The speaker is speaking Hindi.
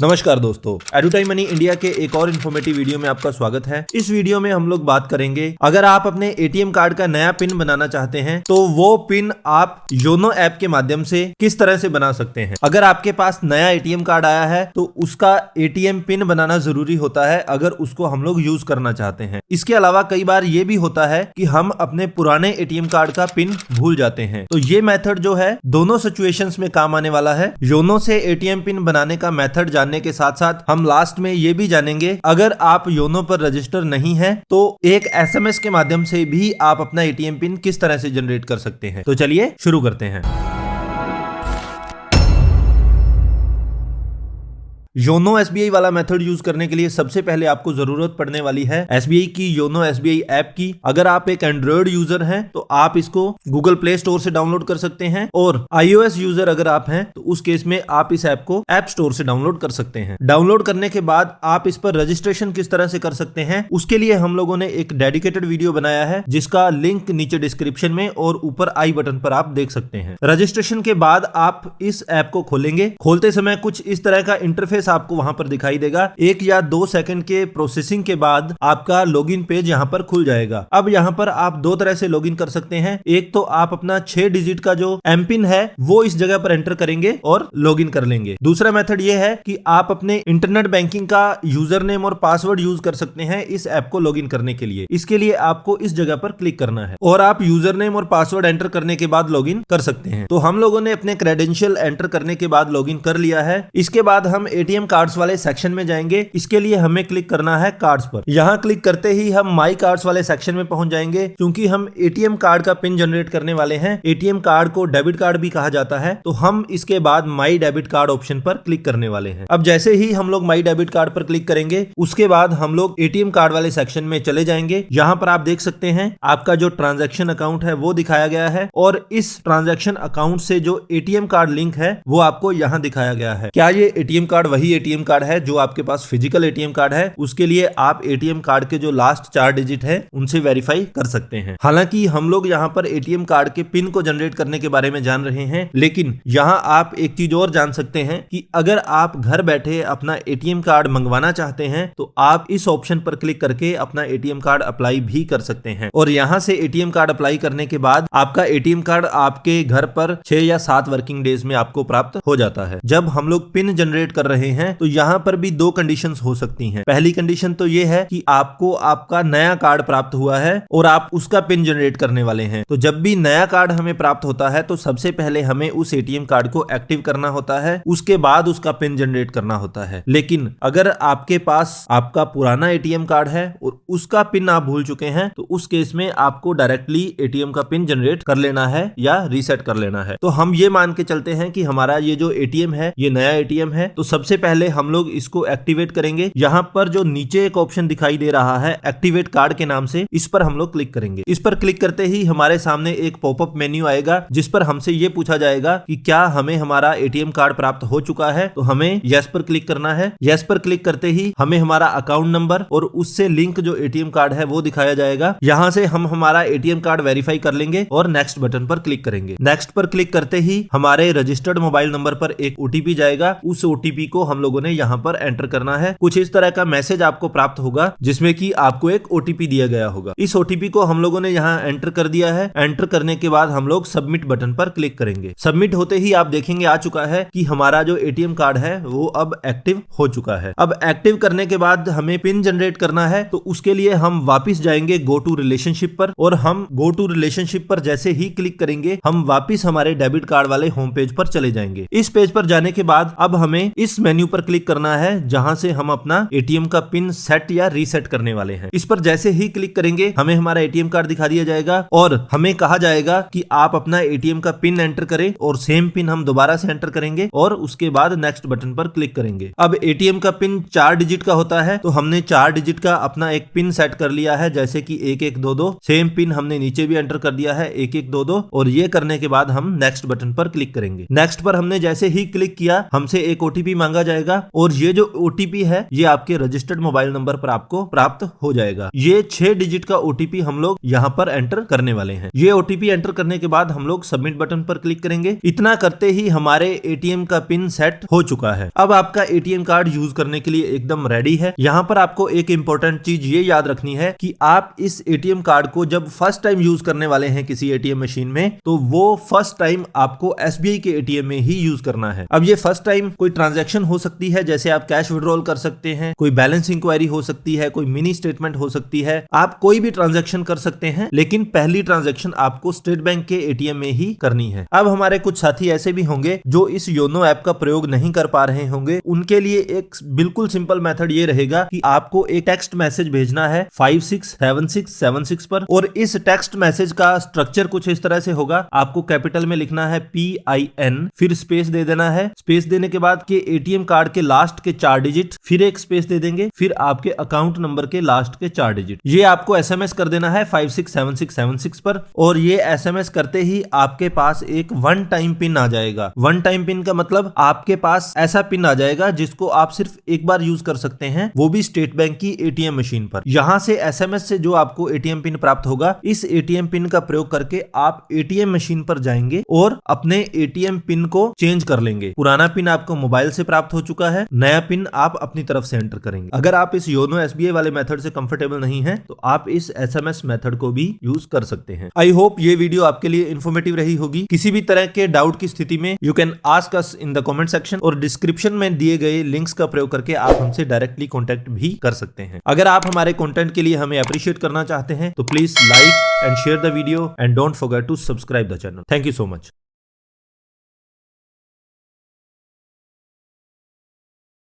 नमस्कार दोस्तों, एडुटाइम मनी इंडिया के एक और इन्फॉर्मेटिव वीडियो में आपका स्वागत है। इस वीडियो में हम लोग बात करेंगे, अगर आप अपने एटीएम कार्ड का नया पिन बनाना चाहते हैं तो वो पिन आप योनो ऐप के माध्यम से किस तरह से बना सकते हैं। अगर आपके पास नया एटीएम कार्ड आया है तो उसका एटीएम पिन बनाना जरूरी होता है अगर उसको हम लोग यूज करना चाहते हैं। इसके अलावा कई बार ये भी होता है कि हम अपने पुराने एटीएम कार्ड का पिन भूल जाते हैं, तो ये मेथड जो है दोनों सिचुएशंस में काम आने वाला है। योनो से एटीएम पिन बनाने का मेथड जानने के साथ साथ हम लास्ट में ये भी जानेंगे, अगर आप योनो पर रजिस्टर नहीं है तो एक एसएमएस के माध्यम से भी आप अपना एटीएम पिन किस तरह से जनरेट कर सकते हैं। तो चलिए शुरू करते हैं। योनो एसबीआई वाला मेथड यूज करने के लिए सबसे पहले आपको जरूरत पड़ने वाली है एसबीआई की योनो एसबीआई ऐप की। अगर आप एक एंड्रॉइड यूजर हैं तो आप इसको गूगल प्ले स्टोर से डाउनलोड कर सकते हैं, और आईओएस यूजर अगर आप हैं तो उस केस में आप इस ऐप को ऐप स्टोर से डाउनलोड कर सकते हैं। डाउनलोड करने के बाद आप इस पर रजिस्ट्रेशन किस तरह से कर सकते हैं उसके लिए हम लोगों ने एक डेडिकेटेड वीडियो बनाया है, जिसका लिंक नीचे डिस्क्रिप्शन में और ऊपर आई बटन पर आप देख सकते हैं। रजिस्ट्रेशन के बाद आप इस ऐप को खोलेंगे। खोलते समय कुछ इस तरह का इंटरफेस आपको वहां पर दिखाई देगा। 1 या 2 सेकंड के प्रोसेसिंग के बाद आपका लॉगिन पेज यहां पर खुल जाएगा। अब यहां पर आप दो तरह से लॉगिन कर सकते हैं। एक तो आप अपना 6 डिजिट का जो एम पिन है वो इस जगह पर एंटर करेंगे और लॉगिन कर लेंगे। दूसरा मेथड ये है कि आप अपने इंटरनेट बैंकिंग का यूजर नेम और पासवर्ड यूज कर सकते हैं इस ऐप को लॉगिन करने के लिए। इसके लिए आपको इस जगह पर क्लिक करना है और आप यूजर नेम और पासवर्ड एंटर करने के बाद लॉगिन कर सकते हैं। तो हम लोगों ने अपने क्रेडेंशियल एंटर करने के बाद लॉगिन कर लिया है। इसके बाद हम एटीएम कार्ड्स वाले सेक्शन में जाएंगे। इसके लिए हमें क्लिक करना है कार्ड्स पर। यहां क्लिक करते ही हम माई कार्ड्स वाले सेक्शन में पहुंच जाएंगे। क्योंकि हम एटीएम कार्ड का पिन जनरेट करने वाले हैं, एटीएम कार्ड को डेबिट कार्ड भी कहा जाता है, तो हम इसके बाद माई डेबिट कार्ड ऑप्शन पर क्लिक करने वाले हैं। अब जैसे ही हम लोग माई डेबिट कार्ड पर क्लिक करेंगे उसके बाद हम लोग एटीएम कार्ड वाले सेक्शन में चले जाएंगे। यहां पर आप देख सकते हैं आपका जो ट्रांजैक्शन अकाउंट है वो दिखाया गया है, और इस ट्रांजैक्शन अकाउंट से जो एटीएम कार्ड लिंक है वो आपको यहां दिखाया गया है। क्या ये एटीएम कार्ड वही एटीएम कार्ड है जो आपके पास फिजिकल एटीएम कार्ड है? उसके लिए आप एटीएम कार्ड के जो लास्ट 4 डिजिट है उनसे वेरीफाई कर सकते हैं। हालांकि हम लोग यहां पर एटीएम कार्ड के पिन को जनरेट करने के बारे में जान रहे हैं, लेकिन यहां आप एक चीज और जान सकते हैं कि अगर आप घर बैठे अपना एटीएम कार्ड मंगवाना चाहते हैं तो आप इस ऑप्शन पर क्लिक करके अपना एटीएम कार्ड अप्लाई भी कर सकते हैं। और यहां से एटीएम कार्ड अप्लाई करने के बाद आपका एटीएम कार्ड आपके घर पर 6 या 7 वर्किंग डेज में आपको प्राप्त हो जाता है। जब हम लोग पिन जनरेट कर रहे हैं तो यहां पर भी 2 कंडीशंस हो सकती हैं। पहली कंडीशन तो ये है कि आपको आपका नया कार्ड प्राप्त हुआ है और आप उसका पिन जनरेट करने वाले हैं। तो जब भी नया कार्ड हमें प्राप्त होता है तो सबसे पहले हमें उस एटीएम कार्ड को एक्टिव करना होता है, उसके बाद उसका पिन जनरेट करना होता है। लेकिन अगर आपके पास आपका पुराना एटीएम कार्ड है और उसका पिन आप भूल चुके हैं तो उस केस में आपको डायरेक्टली एटीएम का पिन जनरेट कर लेना है या रीसेट कर लेना है। तो हम ये मान के चलते हैं कि हमारा ये जो एटीएम है ये नया एटीएम है, तो सबसे पहले हम लोग इसको एक्टिवेट करेंगे। यहां पर जो नीचे एक ऑप्शन दिखाई दे रहा है एक्टिवेट कार्ड के नाम से, इस पर हम लोग क्लिक करेंगे। इस पर क्लिक करते ही हमारे सामने एक पॉपअप मेन्यू आएगा जिस पर हमसे ये पूछा जाएगा कि क्या हमें हमारा एटीएम कार्ड प्राप्त हो चुका है। तो हमें यस पर क्लिक करना है। यस पर क्लिक करते ही हमें हमारा अकाउंट नंबर और उससे लिंक जो एटीएम कार्ड है वो दिखाया जाएगा। यहां से हम हमारा एटीएम कार्ड वेरीफाई कर लेंगे और नेक्स्ट बटन पर क्लिक करेंगे। नेक्स्ट पर क्लिक करते ही हमारे रजिस्टर्ड मोबाइल नंबर पर एक ओटीपी जाएगा। उस ओटीपी को हम लोगों ने यहाँ पर एंटर करना है। कुछ इस तरह का मैसेज आपको प्राप्त होगा जिसमें कि आपको एक ओटीपी दिया गया होगा। इस ओटीपी को हम लोगों ने यहाँ एंटर कर दिया है। एंटर करने के बाद हम लोग सबमिट बटन पर क्लिक करेंगे। सबमिट होते ही आप देखेंगे आ चुका है कि हमारा जो एटीएम कार्ड है वो अब एक्टिव हो चुका है। अब एक्टिव करने के बाद हमें पिन जनरेट करना है, तो उसके लिए हम वापिस जाएंगे गो टू रिलेशनशिप पर, और हम गो टू रिलेशनशिप पर जैसे ही क्लिक करेंगे हम वापिस हमारे डेबिट कार्ड वाले होम पेज पर चले जाएंगे। इस पेज पर जाने के बाद अब हमें इस मेन्यू पर क्लिक करना है जहां से हम अपना एटीएम का पिन सेट या रीसेट करने वाले हैं। इस पर जैसे ही क्लिक करेंगे हमें हमारा एटीएम कार्ड दिखा दिया जाएगा और हमें कहा जाएगा कि आप अपना एटीएम का पिन एंटर करें, और सेम पिन हम दोबारा से एंटर करेंगे और उसके बाद नेक्स्ट बटन पर क्लिक करेंगे। अब एटीएम का पिन 4 डिजिट का होता है, तो हमने 4 डिजिट का अपना एक पिन सेट कर लिया है, जैसे कि 1122। सेम पिन हमने नीचे भी एंटर कर दिया है 1122, और ये करने के बाद हम नेक्स्ट बटन पर क्लिक करेंगे। नेक्स्ट पर हमने जैसे ही क्लिक किया हमसे एक ओटीपी मांगा मांगा जाएगा और ये जो ओटीपी है ये आपके रजिस्टर्ड मोबाइल नंबर पर आपको प्राप्त हो जाएगा। ये 6 डिजिट का ओटीपी हम लोग यहाँ पर एंटर करने वाले हैं। ये ओटीपी एंटर करने के बाद हम लोग सबमिट बटन पर क्लिक करेंगे। इतना करते ही हमारे एटीएम का पिन सेट हो चुका है। अब आपका एटीएम कार्ड यूज करने के लिए एकदम रेडी है। यहाँ पर आपको एक इंपॉर्टेंट चीज ये याद रखनी है कि आप इस एटीएम कार्ड को जब फर्स्ट टाइम यूज करने वाले हैं किसी एटीएम मशीन में, तो वो फर्स्ट टाइम आपको एसबीआई के एटीएम में ही यूज करना है। अब ये फर्स्ट टाइम कोई ट्रांजैक्शन हो सकती है, जैसे आप कैश विड्रॉल कर सकते हैं, कोई बैलेंस इंक्वायरी हो सकती है, कोई मिनी स्टेटमेंट हो सकती है, आप कोई भी ट्रांजैक्शन कर सकते हैं, लेकिन पहली ट्रांजैक्शन आपको स्टेट बैंक के एटीएम में ही करनी है। अब हमारे कुछ साथी ऐसे भी होंगे जो इस योनो ऐप का प्रयोग नहीं कर पा रहे होंगे, उनके लिए एक बिल्कुल सिंपल मेथड ये रहेगा कि आपको एक टेक्स्ट मैसेज भेजना है 567676 पर, और इस टेक्स्ट मैसेज का स्ट्रक्चर कुछ इस तरह से होगा। आपको कैपिटल में लिखना है PIN, फिर स्पेस दे देना है। स्पेस देने के बाद के एटीएम कार्ड के लास्ट के 4 डिजिट, फिर एक स्पेस दे देंगे, फिर आपके अकाउंट नंबर के लास्ट के 4 डिजिट। ये आपको SMS कर देना है 567676 पर, और ये SMS करते ही आपके पास एक वन टाइम पिन आ जाएगा। वन टाइम पिन का मतलब आपके पास ऐसा पिन आ जाएगा जिसको आप सिर्फ एक बार यूज कर सकते हैं, वो भी स्टेट बैंक की एटीएम मशीन पर। यहां से SMS से जो आपको एटीएम पिन प्राप्त होगा, इस एटीएम पिन का प्रयोग करके आप एटीएम मशीन पर जाएंगे और अपने एटीएम पिन को चेंज कर लेंगे। पुराना पिन आपको मोबाइल से प्राप्त हो चुका है, नया पिन आप अपनी तरफ से एंटर करेंगे। अगर आप इस योनो एसबीआई वाले मेथड से कंफर्टेबल नहीं है तो आप इस SMS मेथड को भी यूज कर सकते हैं। आई होप ये वीडियो आपके लिए इंफॉर्मेटिव रही होगी। किसी भी तरह के डाउट की स्थिति में you can ask us in the comment section, और डिस्क्रिप्शन में दिए गए लिंक्स का प्रयोग करके आप हमसे डायरेक्टली कॉन्टेक्ट भी कर सकते हैं। अगर आप हमारे कंटेंट के लिए हमें अप्रिशिएट करना चाहते हैं तो please like and share the video and don't forget to subscribe the channel. Thank you so much.